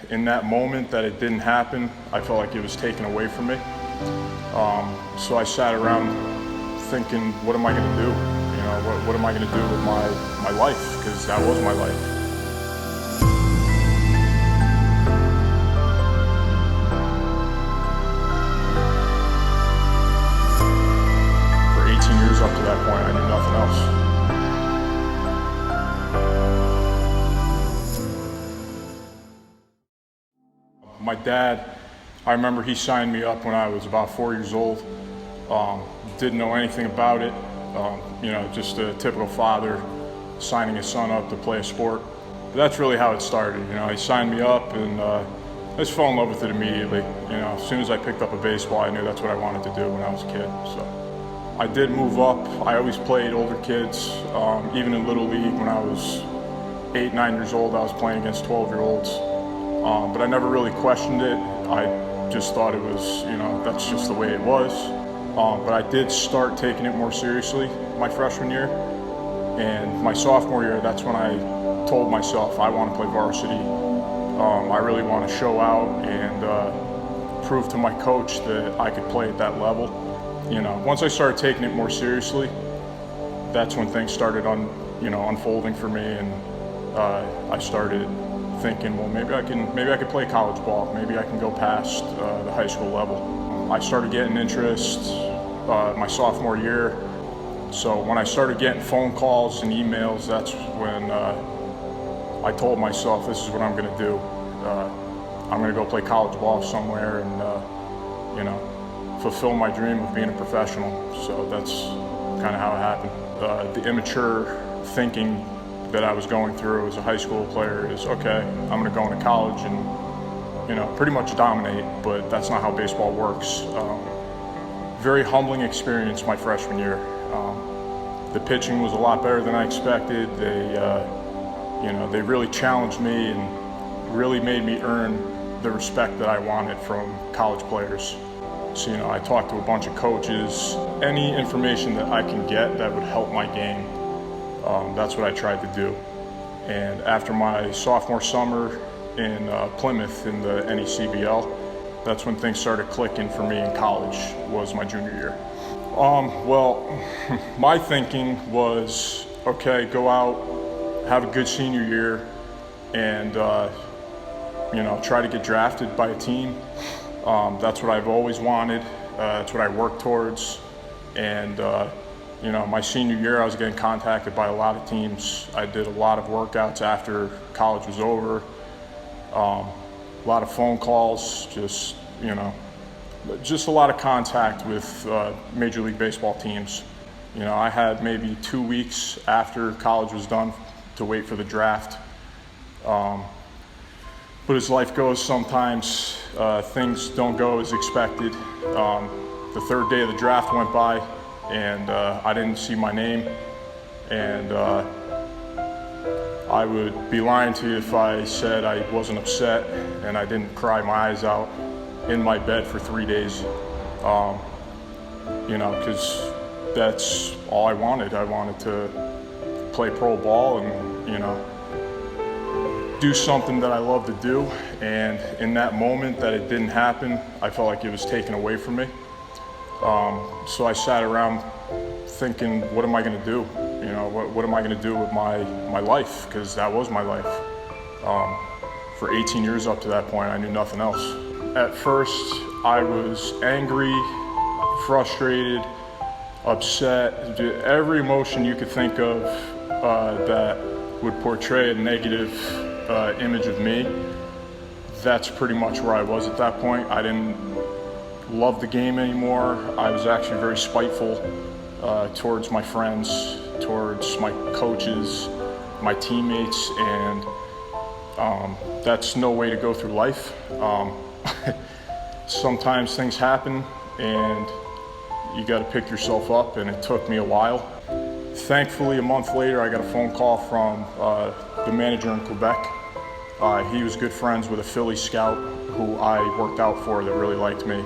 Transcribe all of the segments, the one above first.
in that moment that it didn't happen, I felt like it was taken away from me. So I sat around thinking, what am I going to do? You know, what am I going to do with my life? Because that was my life. For 18 years up to that point, I knew nothing else. My dad, I remember he signed me up when I was about 4 years old. Didn't know anything about it. You know, just a typical father signing his son up to play a sport. But that's really how it started. You know, he signed me up and I just fell in love with it immediately. You know, as soon as I picked up a baseball, I knew that's what I wanted to do when I was a kid. So I did move up. I always played older kids, even in Little League when I was 8, 9 years old, I was playing against 12-year-olds. But I never really questioned it. I just thought it was, you know, that's just the way it was. But I did start taking it more seriously my freshman year. And my sophomore year, that's when I told myself I want to play varsity. I really want to show out and prove to my coach that I could play at that level. You know, once I started taking it more seriously, that's when things started unfolding for me, and I started thinking, well, maybe I could play college ball. Maybe I can go past the high school level. I started getting interest my sophomore year. So when I started getting phone calls and emails, that's when I told myself, this is what I'm going to do. I'm going to go play college ball somewhere and you know, fulfill my dream of being a professional. So that's kind of how it happened. The immature thinking that I was going through as a high school player is, okay, I'm going to go into college and, you know, pretty much dominate, but that's not how baseball works. Very humbling experience my freshman year. The pitching was a lot better than I expected. They really challenged me and really made me earn the respect that I wanted from college players. So, you know, I talked to a bunch of coaches. Any information that I can get that would help my game, that's what I tried to do. And after my sophomore summer in Plymouth in the NECBL, that's when things started clicking for me in college, was my junior year. Well, my thinking was, okay, go out, have a good senior year, and you know, try to get drafted by a team. That's what I've always wanted. That's what I worked towards. And you know, my senior year, I was getting contacted by a lot of teams. I did a lot of workouts after college was over. A lot of phone calls, just a lot of contact with Major League Baseball teams. You know, I had maybe 2 weeks after college was done to wait for the draft. But as life goes, sometimes things don't go as expected. The third day of the draft went by, and I didn't see my name. And I would be lying to you if I said I wasn't upset and I didn't cry my eyes out in my bed for 3 days. You know, because that's all I wanted. I wanted to play pro ball and, you know, do something that I love to do. And in that moment that it didn't happen, I felt like it was taken away from me. So I sat around thinking, what am I going to do? You know, what am I going to do with my life? Because that was my life. For 18 years up to that point, I knew nothing else. At first, I was angry, frustrated, upset, every emotion you could think of that would portray a negative image of me. That's pretty much where I was at that point. I didn't love the game anymore. I was actually very spiteful towards my friends, towards my coaches, my teammates, and that's no way to go through life. Sometimes things happen and you got to pick yourself up, and it took me a while. Thankfully, a month later, I got a phone call from the manager in Quebec. He was good friends with a Philly scout who I worked out for that really liked me,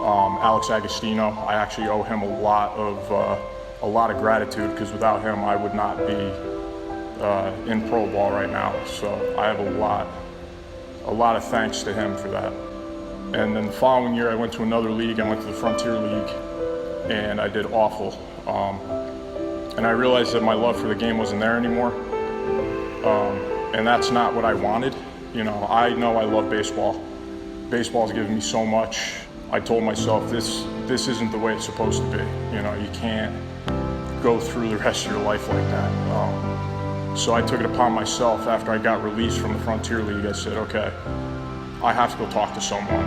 Alex Agostino. I actually owe him a lot of gratitude, because without him, I would not be in pro ball right now. So I have a a lot of thanks to him for that. And then the following year I went to another league. I went to the Frontier League and I did awful. And I realized that my love for the game wasn't there anymore. And that's not what I wanted. You know I love baseball. Baseball's given me so much. I told myself this isn't the way it's supposed to be. You know, you can't go through the rest of your life like that. So I took it upon myself after I got released from the Frontier League. I said, okay, I have to go talk to someone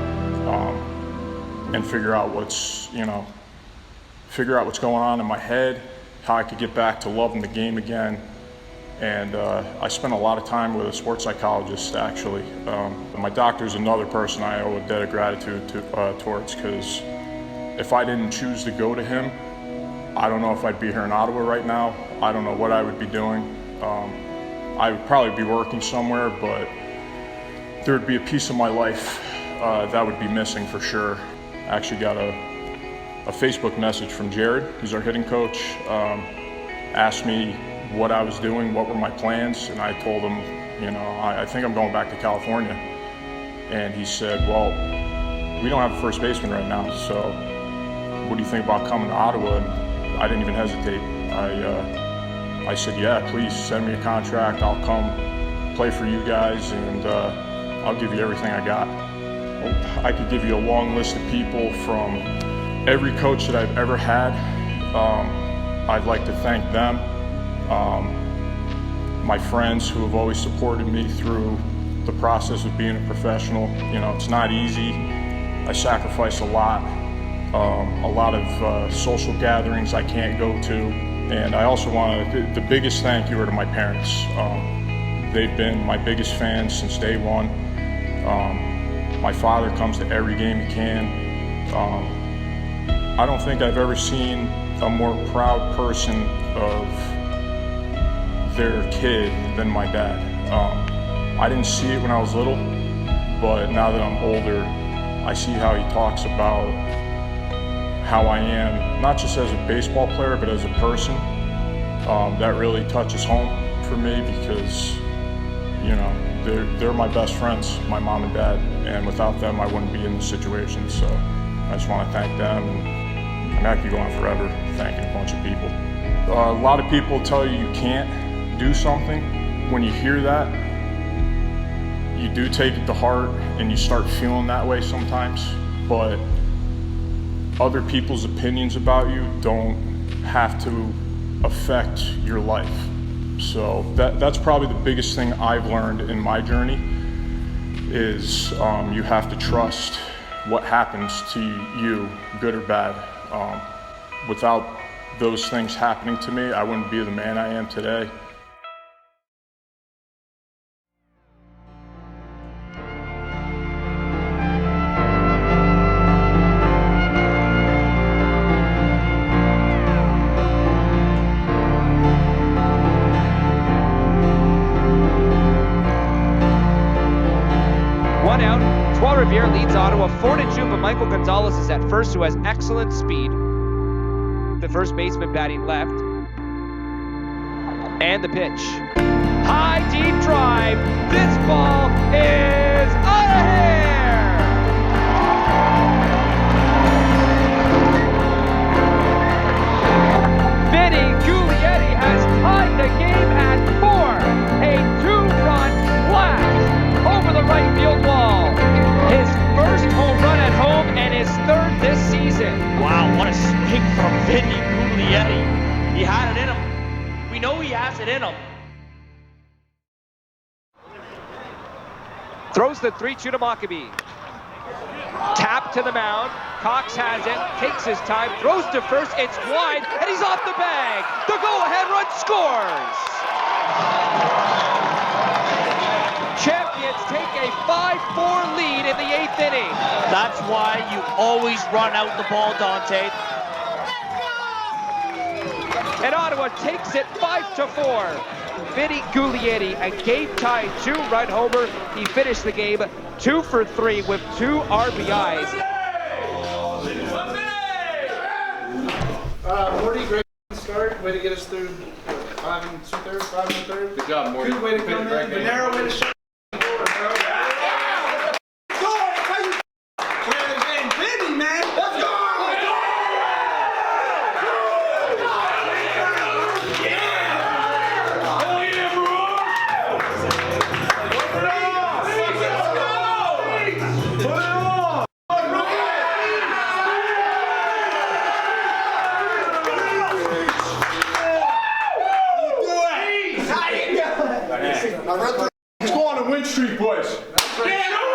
and figure out what's going on in my head, how I could get back to loving the game again. And I spent a lot of time with a sports psychologist, actually. My doctor's another person I owe a debt of gratitude towards, because if I didn't choose to go to him, I don't know if I'd be here in Ottawa right now. I don't know what I would be doing. I would probably be working somewhere, but there would be a piece of my life that would be missing for sure. I actually got a Facebook message from Jared, who's our hitting coach, asked me what I was doing, what were my plans, and I told him, I think I'm going back to California. And he said, well, we don't have a first baseman right now, so what do you think about coming to Ottawa? And I didn't even hesitate. I said, yeah, please send me a contract. I'll come play for you guys, and I'll give you everything I got. I could give you a long list of people from every coach that I've ever had. I'd like to thank them. My friends who have always supported me through the process of being a professional. It's not easy. I sacrifice a lot of social gatherings I can't go to. And I also the biggest thank you are to my parents. They've been my biggest fans since day one. My father comes to every game he can. I don't think I've ever seen a more proud person of their kid than my dad. I didn't see it when I was little, but now that I'm older, I see how he talks about how I am, not just as a baseball player, but as a person. That really touches home for me because, they're my best friends, my mom and dad, and without them, I wouldn't be in this situation. So I just want to thank them, and I could go on forever thanking a bunch of people. A lot of people tell you you can't do something. When you hear that, you do take it to heart and you start feeling that way sometimes, but other people's opinions about you don't have to affect your life. So that's probably the biggest thing I've learned in my journey is you have to trust what happens to you, good or bad. Without those things happening to me, I wouldn't be the man I am today. Leads Ottawa 4-2, but Michael Gonzalez is at first, who has excellent speed. The first baseman batting left. And the pitch. High, deep drive. This ball is out of here! Vinny Guglietti has tied the game at 4. A 2-run blast over the right field wall. His first home run at home and his third this season. Wow, what a swing from Vinny Guglietti. He had it in him. We know he has it in him. Throws the 3-2 to Mockabee. Tap to the mound. Cox has it, takes his time, throws to first, it's wide, and he's off the bag. The go-ahead run scores. Champions take a 5-4 lead in the 8th inning. That's why you always run out the ball, Dante. And Ottawa takes it 5-4. Vinny Guglietti, a game-tied 2-run homer. He finished the game 2 for 3 with 2 RBIs. Morty, great start. Way to get us through 5 2/3, 5 1/3. Good job, Morty. Good way to come in. Monero, way to shut. That's right.